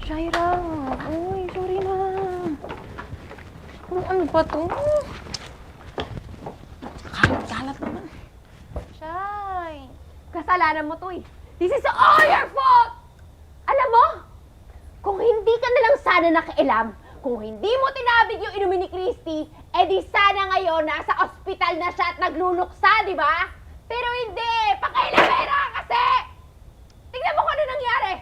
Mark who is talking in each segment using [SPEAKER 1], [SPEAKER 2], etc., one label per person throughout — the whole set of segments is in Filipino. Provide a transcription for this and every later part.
[SPEAKER 1] Shaira! Uy, sorry na. Ano ba to? Kalat naman.
[SPEAKER 2] Shay! Kasalanan mo to eh. This is all your fault! Alam mo, kung hindi ka na lang sana nakialam, kung hindi mo tinabig yung inumin ni Christy, edi sana ngayon nasa ospital na siya at nagluluksa, di ba? Pero hindi! Pakailamera kasi! Tignan mo kung ano nangyari!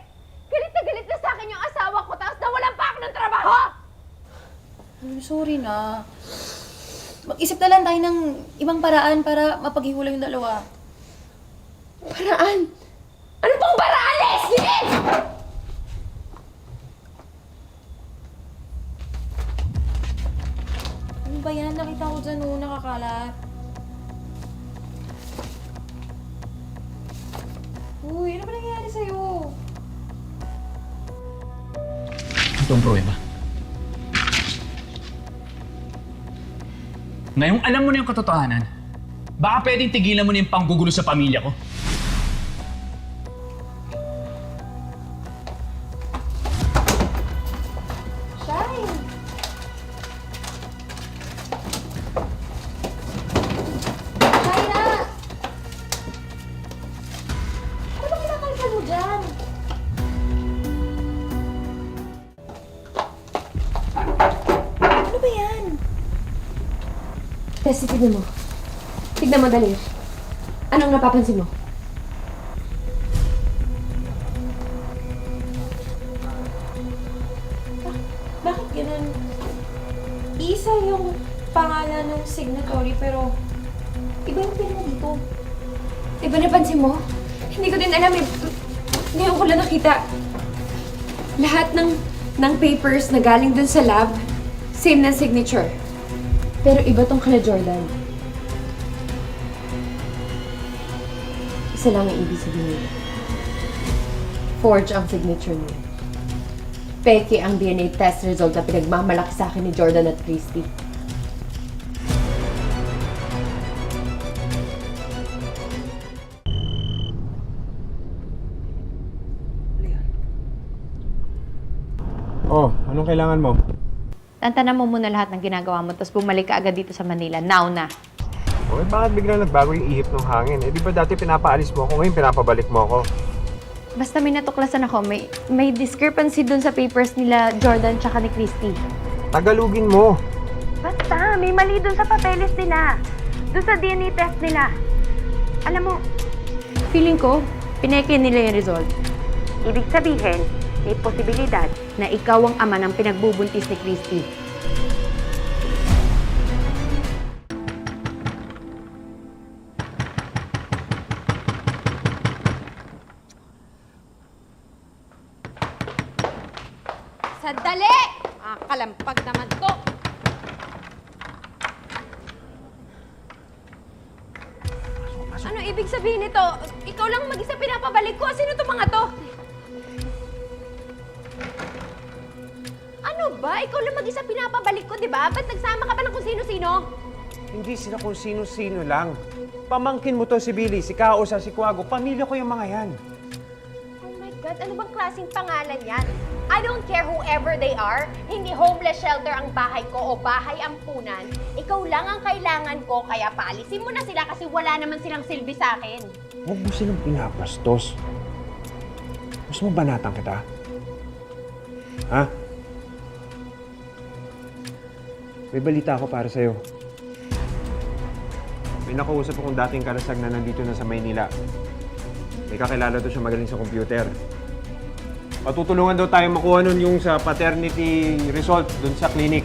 [SPEAKER 2] Galit na sa akin yung asawa ko, tapos nawalan pa ako ng trabaho!
[SPEAKER 1] Sorry na. Mag-isip na lang tayo ng ibang paraan para mapaghiwalay yung dalawa.
[SPEAKER 2] Paraan? Ano pang paraan, Leslie?
[SPEAKER 1] Ano ba yan? Nakita ko dyan, nakakalat. Uy, ano ba nangyayari sa'yo?
[SPEAKER 3] Ito ang pruweba. Ngayong alam mo na yung katotohanan, baka pwedeng tigilan mo na yung panggugulo sa pamilya ko.
[SPEAKER 2] Shay! Shaira! Ano ba kinakalkal mo dyan?
[SPEAKER 1] Ano ba yan?
[SPEAKER 2] Tessie, tignan mo. Tignan mo, dali. Anong napapansin mo?
[SPEAKER 1] Bakit ganun? Isa yung pangalan ng signatory pero iba yung pirma dito.
[SPEAKER 2] Diba napansin mo? Hindi ko din alam eh. Ngayon ko lang nakita. Lahat ng papers na galing dun sa lab, same na signature. Pero iba tong kala Jordan. Isa lang ang ibig sabihin nila. Forge ang signature niya. Peke ang DNA test result na pinagmamalaki sa akin ni Jordan at Christy.
[SPEAKER 4] Oh, anong kailangan mo?
[SPEAKER 5] Tantanan mo muna lahat ng ginagawa mo, tapos bumalik ka agad dito sa Manila. Now na.
[SPEAKER 4] Okay, bakit biglang nagbago yung ihip ng hangin? Eh, di ba dati pinapaalis mo ako, ngayon pinapabalik mo ako?
[SPEAKER 5] Basta may natuklasan ako, may discrepancy dun sa papers nila Jordan tsaka ni Christy.
[SPEAKER 4] Tagalugin mo.
[SPEAKER 2] Basta, may mali dun sa papeles nila. Dun sa DNA test nila. Alam mo,
[SPEAKER 5] Feeling ko, pineke nila yung result.
[SPEAKER 2] ibig sabihin, may posibilidad
[SPEAKER 5] Na ikaw ang ama ng pinagbubuntis ni Christy.
[SPEAKER 2] Sandali! Kalampag naman to. Ano ibig sabihin nito? Ikaw lang mag-isa pinapabalik ko. Sino to mga to? Ano ba? Ikaw lang mag-isa pinapabalik ko, di ba? Ba't nagsama ka ba ng kung sino-sino?
[SPEAKER 4] Hindi sila kung sino-sino lang. Pamangkin mo to si Billy, si Kaosa, si Kuago. Pamilya ko yung mga yan.
[SPEAKER 2] Oh my God, ano bang klaseng pangalan yan? I don't care whoever they are. Hindi homeless shelter ang bahay ko o bahay ampunan. Ikaw lang ang kailangan ko, kaya paalisin mo na sila kasi wala naman silang silbi sa akin.
[SPEAKER 4] Huwag mo silang pinapastos. Gusto mo banatan kita? Ha? May balita ako para sa'yo. May nakausap akong dating karasag na nandito na sa Maynila. May kakilala daw siya magaling sa computer. Patutulungan daw tayo makuha nun yung sa paternity result dun sa clinic.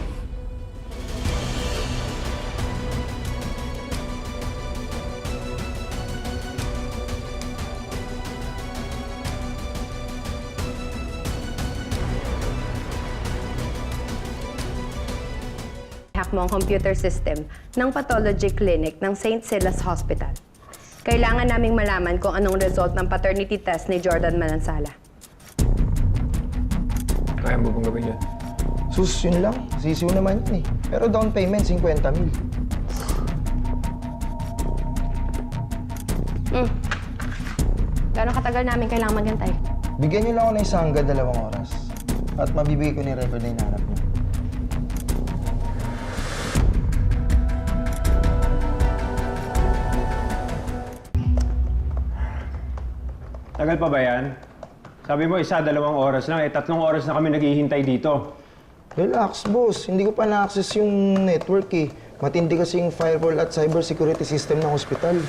[SPEAKER 6] Hack mo ang computer system ng pathology clinic ng St. Silas Hospital. Kailangan naming malaman kung anong result ng paternity test ni Jordan Manansala.
[SPEAKER 7] Kaya mo bang gawin yun? Sus, yun lang. Sisiw naman yun eh. Pero down payment, 50,000.
[SPEAKER 6] Gano'ng katagal namin kailangan maghintay?
[SPEAKER 7] Bigyan niyo lang ako ng isang hanggang 2 oras. at mabibigay ko ni record na hinahanap niyo.
[SPEAKER 4] Tagal pa ba yan? Sabi mo 1-2 oras lang, 3 oras na kami naghihintay dito.
[SPEAKER 7] Relax, boss. Hindi ko pa na-access yung network eh. Matindi kasi yung firewall at cybersecurity system ng hospital.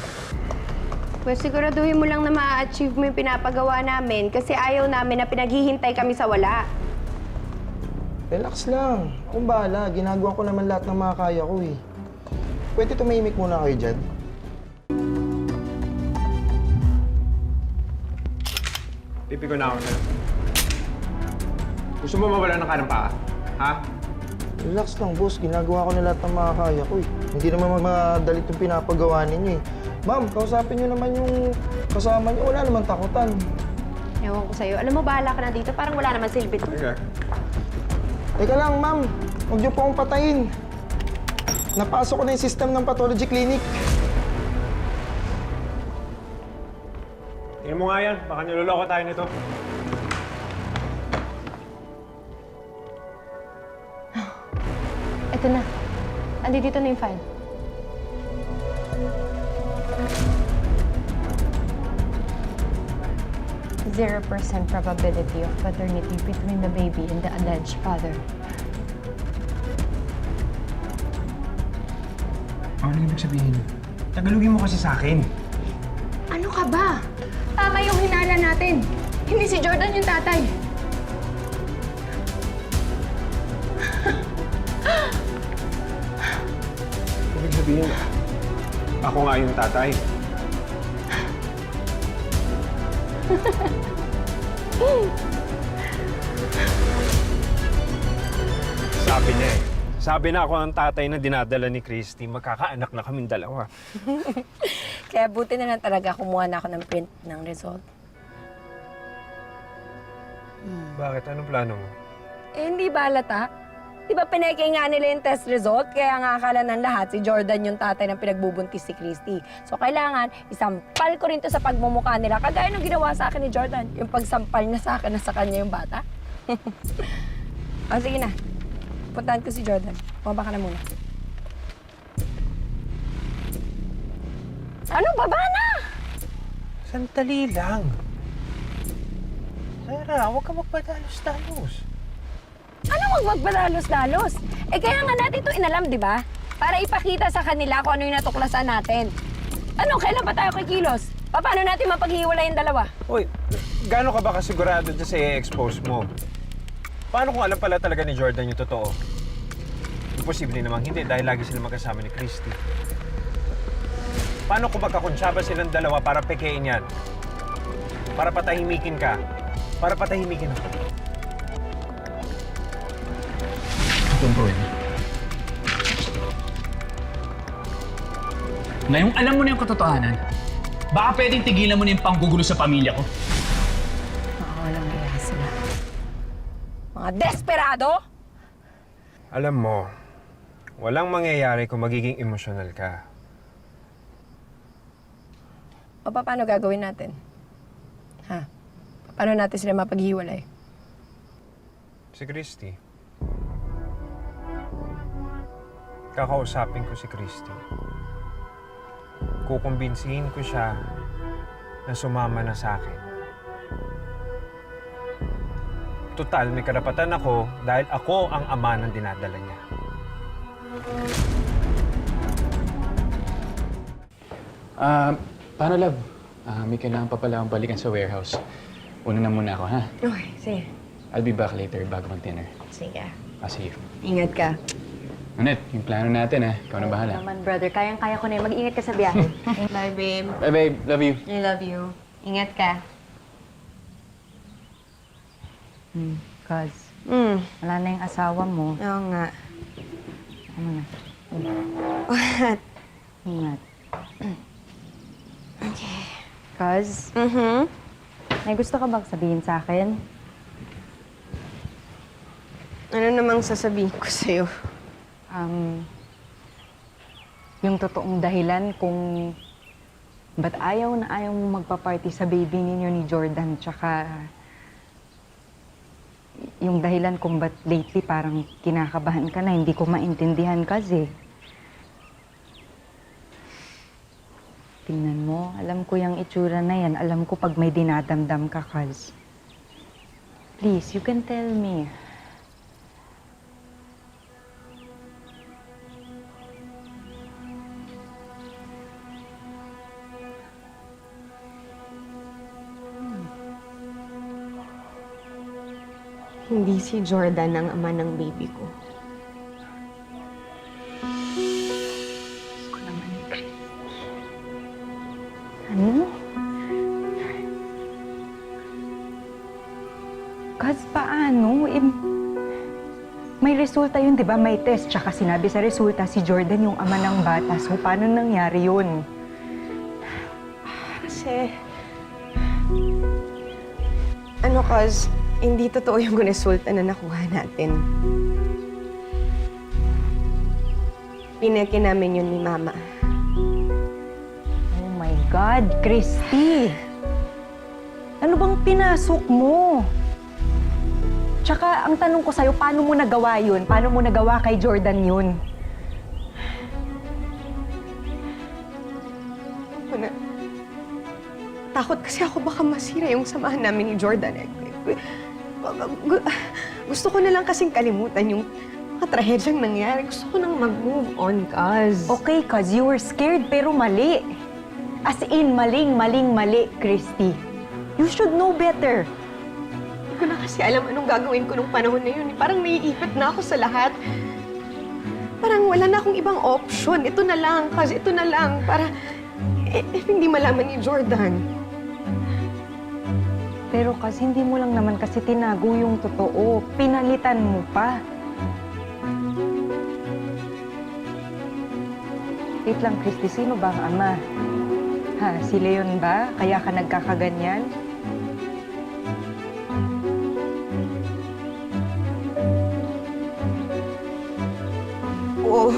[SPEAKER 6] Pwes siguraduhin mo lang na ma-achieve mo yung pinapagawa namin kasi ayaw namin na pinaghihintay kami sa wala.
[SPEAKER 7] Relax lang. Akong bahala. Ginagawa ko naman lahat ng mga kaya ko eh. Pwede tumahimik muna kayo dyan.
[SPEAKER 4] Pipi ko na ako sa'yo. Gusto mo mawala ng kanang paa? Ha?
[SPEAKER 7] Relax lang, boss. Ginagawa ko na lahat ng mga kaya ko eh. Hindi naman madalit yung pinapagawa ninyo eh. Ma'am, kausapin nyo naman yung kasama nyo. Wala naman takutan.
[SPEAKER 6] Ewan ko sa'yo. Alam mo, bahala ka na dito. Parang wala naman silbi.
[SPEAKER 4] Okay.
[SPEAKER 7] Teka lang, ma'am. Huwag niyo po akong patayin. Napasok ko na yung system ng pathology clinic.
[SPEAKER 4] Tingnan mo nga yan. Baka niloloko tayo nito.
[SPEAKER 5] Ito na. Andito na yung file. Zero % probability of paternity between the baby and the alleged father.
[SPEAKER 4] Ano ibig sabihin? Tagalogin mo kasi sa akin.
[SPEAKER 5] Ano ka ba? Tama yung hinala natin. Hindi si Jordan yung tatay.
[SPEAKER 4] Ibig sabihin, ako nga yung tatay. Sabi niya eh. Sabi na ako ang tatay na dinadala ni Christy. Magkakaanak na kaming dalawa.
[SPEAKER 6] Kaya buti na lang talaga kumuha na ako ng print ng result.
[SPEAKER 4] Bakit? Anong plano mo?
[SPEAKER 6] Eh, hindi ba halata? Di ba pineke nga nila yung test result? Kaya nga akala ng lahat si Jordan yung tatay ng pinagbubuntis si Christy. So kailangan, isampal ko rin to sa pagmumukha nila. Kagaya ng ginawa sa akin ni Jordan. Yung pagsampal niya sa akin na sa kanya yung bata. O sige na. Puntahan ko si Jordan. Bumaba ka na muna. Ano? Baba na!
[SPEAKER 4] Sandali lang. Sarah, huwag ka magpadalos-dalos.
[SPEAKER 6] Ano magpagpadalos-dalos? Eh kaya nga natin ito inalam, di ba? Para ipakita sa kanila kung ano yung natuklasan natin. Ano, kailan pa tayo kikilos? Paano natin mapaghiwalay yung dalawa?
[SPEAKER 4] Uy, gaano ka ba kasigurado dyan sa i-expose mo? Paano kung alam pala talaga ni Jordan yung totoo? Imposible namang hindi dahil lagi sila magkasama ni Christy. Paano kung magkakonsyaba silang dalawa para pekein yan? Para patahimikin ka? Para patahimikin ako?
[SPEAKER 3] Don't go in. Ngayong alam mo na yung katotohanan, baka pwedeng tigilan mo na yung panggugulo sa pamilya ko.
[SPEAKER 6] Walang iya sila. Mga desperado!
[SPEAKER 4] Alam mo, walang mangyayari kung magiging emosyonal ka.
[SPEAKER 6] O paano gagawin natin? Ha? Paano natin sila mapaghiwalay?
[SPEAKER 4] Si Christy. Kakausapin ko si Christy. Kukumbinsihin ko siya na sumama na sa akin. Total, may karapatan ako dahil ako ang ama ng dinadala niya.
[SPEAKER 3] Paano, love? May kailangan pa pala akong balikan sa warehouse. Una na muna ako, ha?
[SPEAKER 6] Okay, sige.
[SPEAKER 3] I'll be back later bago mag-dinner.
[SPEAKER 6] Sige.
[SPEAKER 3] See you.
[SPEAKER 6] Ingat ka.
[SPEAKER 3] Anet, yung plano natin, ha? Ikaw na bahala.
[SPEAKER 5] Naman, brother. Kayang-kaya ko na yun. Mag-ingat ka sa biyahe.
[SPEAKER 6] Bye, babe.
[SPEAKER 3] Bye, babe. Love you.
[SPEAKER 6] I love you. Ingat ka.
[SPEAKER 8] Cuz,
[SPEAKER 6] Hmm.
[SPEAKER 8] wala na yung asawa mo.
[SPEAKER 6] Oo nga.
[SPEAKER 8] Ano na?
[SPEAKER 6] What?
[SPEAKER 8] Ingat. Cuz,
[SPEAKER 6] Mm-hmm.
[SPEAKER 8] may gusto ka bang sabihin sa akin?
[SPEAKER 6] Ano namang sasabihin ko sa'yo?
[SPEAKER 8] Yung totoong dahilan kung ba't ayaw na ayaw mo magpa-party sa baby ninyo ni Jordan, tsaka yung dahilan kung ba't lately parang kinakabahan ka na, hindi ko maintindihan kasi. Tingnan mo, alam ko yung itsura na yan. Alam ko pag may dinadamdam ka, Kaz. Please, you can tell me.
[SPEAKER 9] Hindi si Jordan ang ama ng baby ko.
[SPEAKER 8] Ano? Kaz, paano? May resulta yun, di ba? May test. Tsaka sinabi sa resulta, si Jordan yung ama ng bata. So, paano nangyari yun?
[SPEAKER 9] Kasi... Ano, cause hindi totoo yung resulta na nakuha natin. Pineke namin yun ni Mama.
[SPEAKER 8] Oh my God, Christy! Ano bang pinasok mo? Tsaka, ang tanong ko sa'yo, paano mo nagawa yun? Paano mo nagawa kay Jordan yun?
[SPEAKER 9] Ako na... Takot kasi ako baka masira yung samahan namin ni Jordan. Gusto ko na lang kasing kalimutan yung mga trahedyang nangyari. Gusto ko nang mag-move on, Kaz.
[SPEAKER 8] Okay, cause you were scared, pero mali. As in, mali, Christy. You should know better.
[SPEAKER 9] Hindi ko na kasi alam anong gagawin ko nung panahon na yun. Parang naiipit na ako sa lahat. Parang wala na akong ibang option. Ito na lang, Kaz. Ito na lang. Para hindi malaman ni Jordan.
[SPEAKER 8] Pero kasi hindi mo lang naman kasi tinago yung totoo. Pinalitan mo pa. Wait lang, Christy. Sino ba ang ama? Ha? Si Leon ba? Kaya ka nagkakaganyan?
[SPEAKER 9] Oo.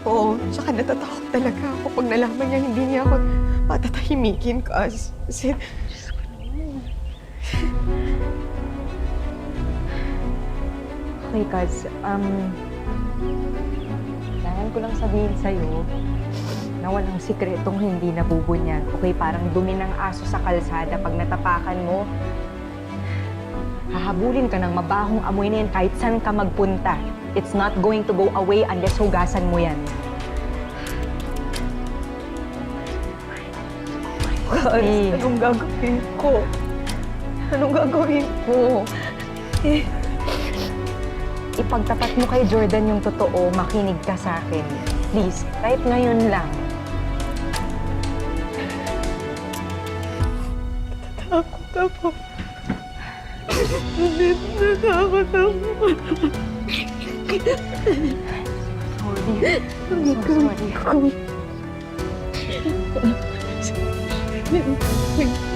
[SPEAKER 9] Oo. Tsaka natatakot talaga ako pag nalaman niya hindi niya ako patatahimikin, Kaz. Kasi...
[SPEAKER 8] Okay, Kaz. Kailangan ko lang sabihin sa'yo na walang sikretong hindi nabubunyan. Okay, parang dumi ng aso sa kalsada. Pag natapakan mo, hahabulin ka ng mabahong amoy na yan kahit saan ka magpunta. It's not going to go away unless hugasan mo yan.
[SPEAKER 9] Kaz, anong gagawin ko? Anong gagawin ko?
[SPEAKER 8] Ipagtapat mo kay Jordan yung totoo, makinig ka sa akin. Please, kahit ngayon lang.
[SPEAKER 9] Takot ako. Natakot ako.
[SPEAKER 8] Sorry. I'm so sorry.